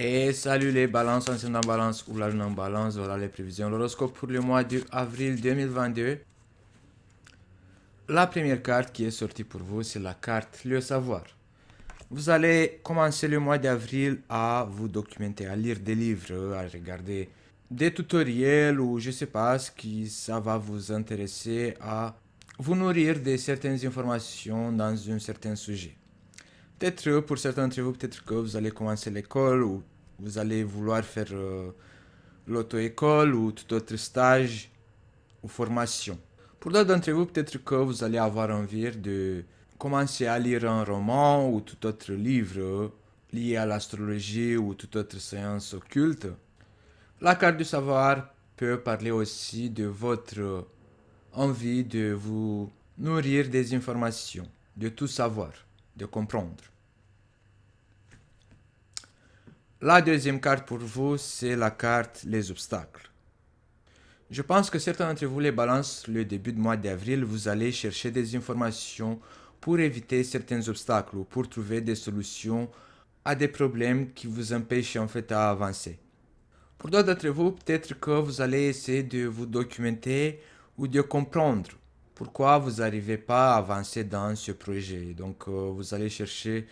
Et salut les balances, anciennes en balance ou la lune en balance, voilà les prévisions. L'horoscope pour le mois d'avril 2022. La première carte qui est sortie pour vous, c'est la carte le savoir. Vous allez commencer le mois d'avril à vous documenter, à lire des livres, à regarder des tutoriels ou je sais pas ce qui ça va vous intéresser à vous nourrir de certaines informations dans un certain sujet. Peut-être pour certains d'entre vous, peut-être que vous allez commencer l'école ou vous allez vouloir faire l'auto-école ou tout autre stage ou formation. Pour d'autres d'entre vous, peut-être que vous allez avoir envie de commencer à lire un roman ou tout autre livre lié à l'astrologie ou toute autre séance occulte. La carte du savoir peut parler aussi de votre envie de vous nourrir des informations, de tout savoir, de comprendre. La deuxième carte pour vous, c'est la carte les obstacles. Je pense que certains d'entre vous, les balances, le début du mois d'avril, vous allez chercher des informations pour éviter certains obstacles ou pour trouver des solutions à des problèmes qui vous empêchent en fait à avancer. Pour d'autres d'entre vous, peut-être que vous allez essayer de vous documenter ou de comprendre pourquoi vous n'arrivez pas à avancer dans ce projet. Donc vous allez chercher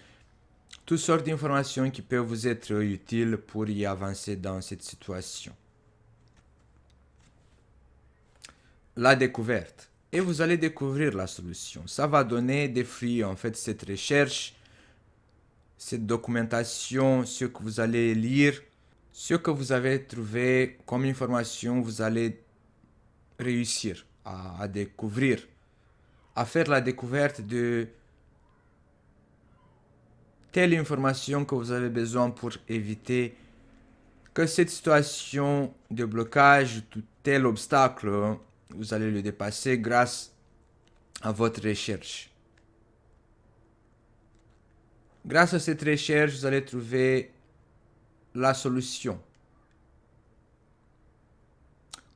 toutes sortes d'informations qui peuvent vous être utiles pour y avancer dans cette situation. La découverte. Et vous allez découvrir la solution. Ça va donner des fruits, en fait, cette recherche, cette documentation, ce que vous allez lire, ce que vous avez trouvé comme information, vous allez réussir à découvrir, à faire la découverte de telle information que vous avez besoin pour éviter que cette situation de blocage, tout tel obstacle, vous allez le dépasser grâce à votre recherche. Grâce à cette recherche, vous allez trouver la solution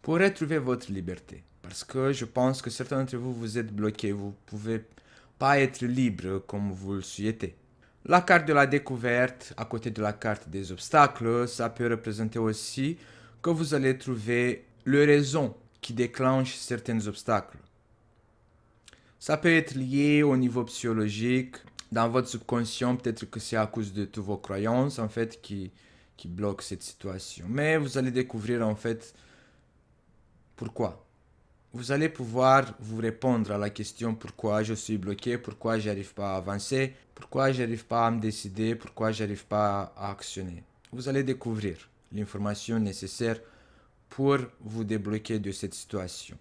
pour retrouver votre liberté. Parce que je pense que certains d'entre vous, vous êtes bloqués, vous ne pouvez pas être libre comme vous le souhaitez. La carte de la découverte, à côté de la carte des obstacles, ça peut représenter aussi que vous allez trouver les raisons qui déclenchent certains obstacles. Ça peut être lié au niveau psychologique, dans votre subconscient, peut-être que c'est à cause de toutes vos croyances en fait qui bloquent cette situation. Mais vous allez découvrir en fait pourquoi. Vous allez pouvoir vous répondre à la question pourquoi je suis bloqué, pourquoi j'arrive pas à avancer, pourquoi j'arrive pas à me décider, pourquoi j'arrive pas à actionner. Vous allez découvrir l'information nécessaire pour vous débloquer de cette situation.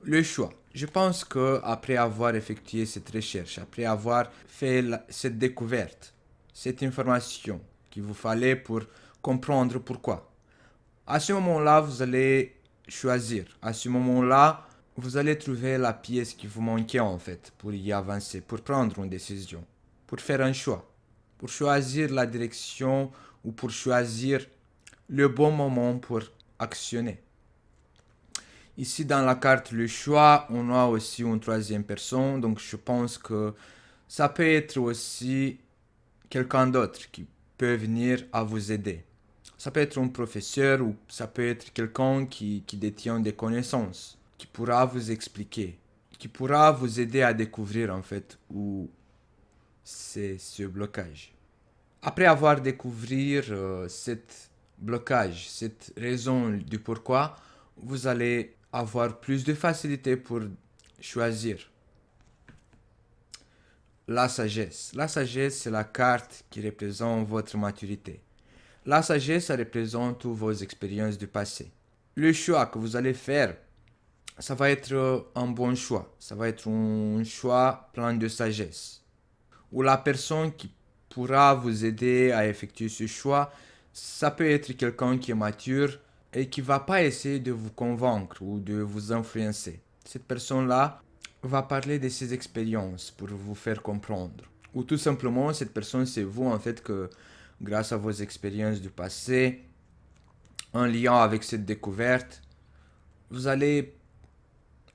Le choix. Je pense que après avoir effectué cette recherche, après avoir fait cette découverte, cette information qu'il vous fallait pour comprendre pourquoi, à ce moment-là, vous allez choisir. À ce moment-là, vous allez trouver la pièce qui vous manquait en fait pour y avancer, pour prendre une décision, pour faire un choix, pour choisir la direction ou pour choisir le bon moment pour actionner. Ici, dans la carte le choix, on a aussi une troisième personne. Donc, je pense que ça peut être aussi quelqu'un d'autre qui peut venir à vous aider. Ça peut être un professeur ou ça peut être quelqu'un qui détient des connaissances, qui pourra vous expliquer, qui pourra vous aider à découvrir en fait où c'est ce blocage. Après avoir découvert cette blocage, cette raison du pourquoi, vous allez avoir plus de facilité pour choisir. La sagesse. La sagesse, c'est la carte qui représente votre maturité. La sagesse, ça représente toutes vos expériences du passé. Le choix que vous allez faire, ça va être un bon choix. Ça va être un choix plein de sagesse. Ou la personne qui pourra vous aider à effectuer ce choix, ça peut être quelqu'un qui est mature et qui va pas essayer de vous convaincre ou de vous influencer. Cette personne-là va parler de ses expériences pour vous faire comprendre. Ou tout simplement, cette personne, c'est vous en fait que grâce à vos expériences du passé, en lien avec cette découverte, vous allez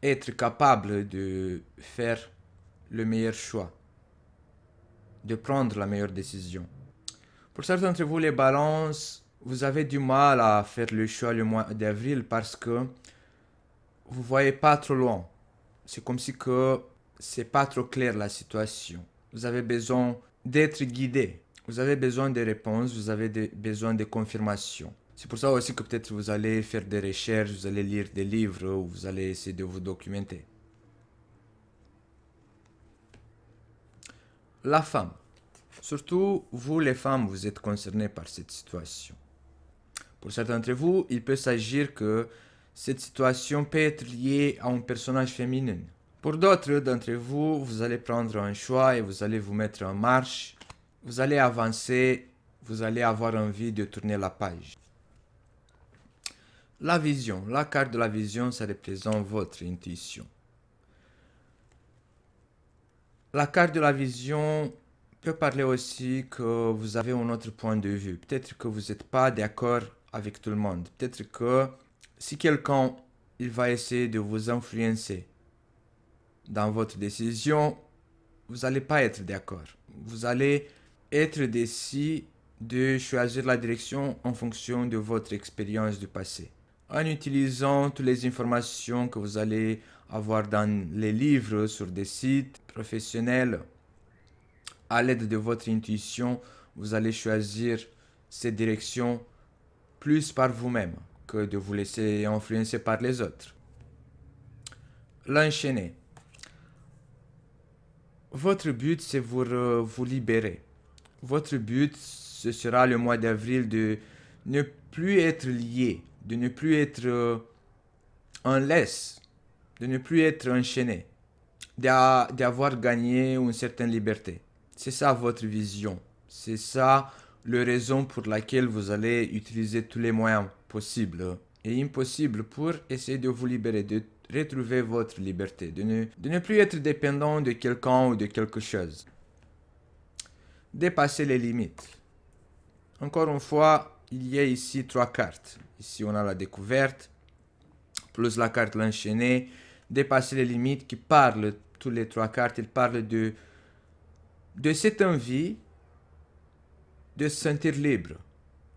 être capable de faire le meilleur choix, de prendre la meilleure décision. Pour certains d'entre vous, les balances, vous avez du mal à faire le choix le mois d'avril parce que vous voyez pas trop loin. C'est comme si que c'est pas trop clair la situation. Vous avez besoin d'être guidé. Vous avez besoin de réponses, vous avez besoin de confirmations. C'est pour ça aussi que peut-être vous allez faire des recherches, vous allez lire des livres ou vous allez essayer de vous documenter. La femme. Surtout, vous les femmes, vous êtes concernés par cette situation. Pour certains d'entre vous, il peut s'agir que cette situation peut être liée à un personnage féminin. Pour d'autres d'entre vous, vous allez prendre un choix et vous allez vous mettre en marche. Vous allez avancer, vous allez avoir envie de tourner la page. La vision. La carte de la vision, ça représente votre intuition. La carte de la vision peut parler aussi que vous avez un autre point de vue. Peut-être que vous n'êtes pas d'accord avec tout le monde. Peut-être que si quelqu'un il va essayer de vous influencer dans votre décision, vous n'allez pas être d'accord. Vous allez être décis de choisir la direction en fonction de votre expérience du passé. En utilisant toutes les informations que vous allez avoir dans les livres, sur des sites professionnels, à l'aide de votre intuition, vous allez choisir cette direction plus par vous-même que de vous laisser influencer par les autres. L'enchaîner. Votre but, c'est vous libérer. Votre but, ce sera le mois d'avril de ne plus être lié, de ne plus être en laisse, de ne plus être enchaîné, d'avoir gagné une certaine liberté. C'est ça votre vision. C'est ça la raison pour laquelle vous allez utiliser tous les moyens possibles et impossibles pour essayer de vous libérer, de retrouver votre liberté, de ne plus être dépendant de quelqu'un ou de quelque chose. Dépasser les limites. Encore une fois, il y a ici 3 cartes. Ici, on a la découverte, plus la carte l'enchaîner, dépasser les limites qui parlent, toutes les 3 cartes, ils parlent de cette envie de se sentir libre,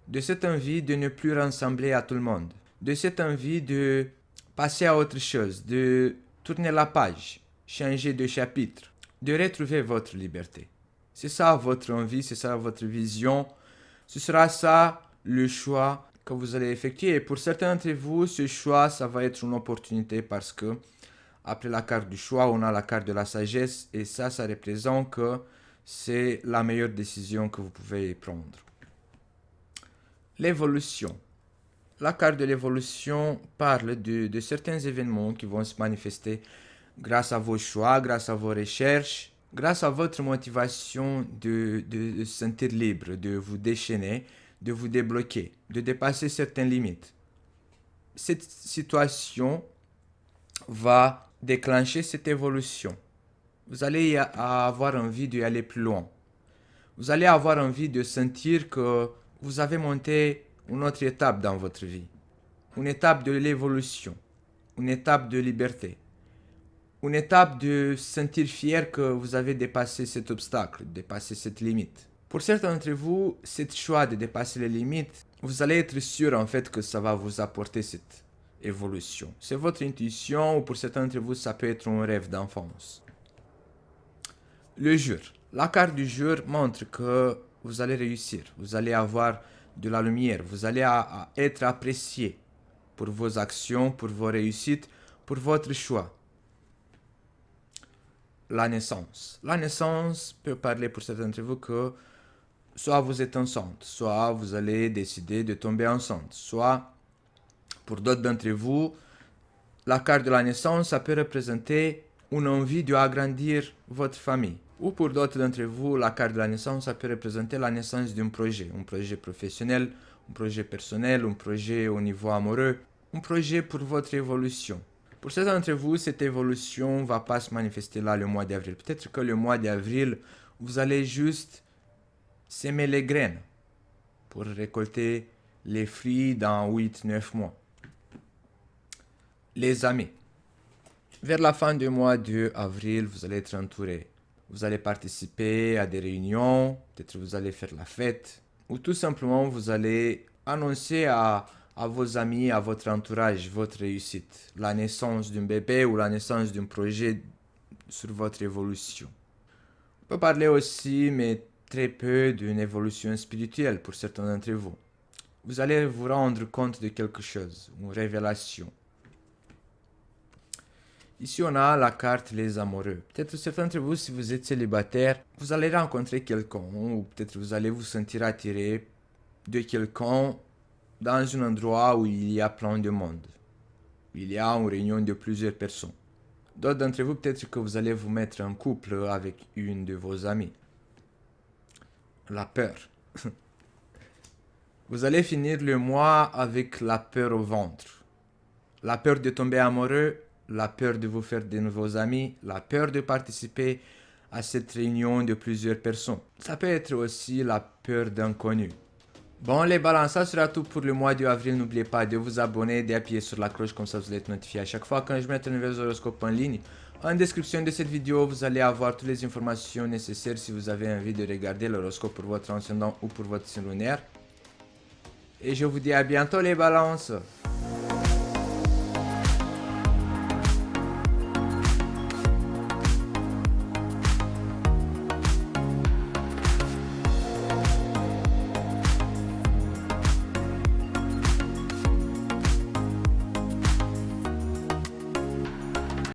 de cette envie de ne plus ressembler à tout le monde, de cette envie de passer à autre chose, de tourner la page, changer de chapitre, de retrouver votre liberté. C'est ça votre envie, c'est ça votre vision, ce sera ça le choix que vous allez effectuer. Et pour certains d'entre vous, ce choix, ça va être une opportunité parce que après la carte du choix, on a la carte de la sagesse et ça représente que c'est la meilleure décision que vous pouvez prendre. L'évolution. La carte de l'évolution parle de certains événements qui vont se manifester grâce à vos choix, grâce à vos recherches, grâce à votre motivation de se sentir libre, de vous déchaîner, de vous débloquer, de dépasser certaines limites. Cette situation va déclencher cette évolution. Vous allez avoir envie d'aller plus loin. Vous allez avoir envie de sentir que vous avez monté une autre étape dans votre vie. Une étape de l'évolution. Une étape de liberté. Une étape de sentir fier que vous avez dépassé cet obstacle, dépassé cette limite. Pour certains d'entre vous, cet choix de dépasser les limites, vous allez être sûr en fait que ça va vous apporter cette évolution. C'est votre intuition ou pour certains d'entre vous, ça peut être un rêve d'enfance. Le jour. La carte du jour montre que vous allez réussir, vous allez avoir de la lumière, vous allez être apprécié pour vos actions, pour vos réussites, pour votre choix. La naissance. La naissance peut parler pour certains d'entre vous que soit vous êtes enceinte, soit vous allez décider de tomber enceinte, soit pour d'autres d'entre vous, la carte de la naissance, ça peut représenter une envie d'agrandir votre famille. Ou pour d'autres d'entre vous, la carte de la naissance, ça peut représenter la naissance d'un projet. Un projet professionnel, un projet personnel, un projet au niveau amoureux, un projet pour votre évolution. Pour certains d'entre vous, cette évolution ne va pas se manifester là le mois d'avril. Peut-être que le mois d'avril, vous allez juste s'aimer les graines pour récolter les fruits dans 8-9 mois. Les amis. Vers la fin du mois d'avril, vous allez être entouré. Vous allez participer à des réunions, peut-être vous allez faire la fête. Ou tout simplement, vous allez annoncer à vos amis, à votre entourage, votre réussite, la naissance d'un bébé ou la naissance d'un projet sur votre évolution. On peut parler aussi, mais très peu, d'une évolution spirituelle pour certains d'entre vous. Vous allez vous rendre compte de quelque chose, une révélation. Ici, on a la carte les amoureux. Peut-être certains d'entre vous, si vous êtes célibataire, vous allez rencontrer quelqu'un, ou peut-être vous allez vous sentir attiré de quelqu'un dans un endroit où il y a plein de monde. Il y a une réunion de plusieurs personnes. D'autres d'entre vous, peut-être que vous allez vous mettre en couple avec une de vos amies. La peur. Vous allez finir le mois avec la peur au ventre. La peur de tomber amoureux, la peur de vous faire de nouveaux amis, la peur de participer à cette réunion de plusieurs personnes. Ça peut être aussi la peur d'inconnu. Bon les balances, ça sera tout pour le mois d'avril. N'oubliez pas de vous abonner, d'appuyer sur la cloche, comme ça vous allez être notifié à chaque fois quand je mets un nouvel horoscope en ligne. En description de cette vidéo, vous allez avoir toutes les informations nécessaires si vous avez envie de regarder l'horoscope pour votre ascendant ou pour votre signe lunaire. Et je vous dis à bientôt les balances.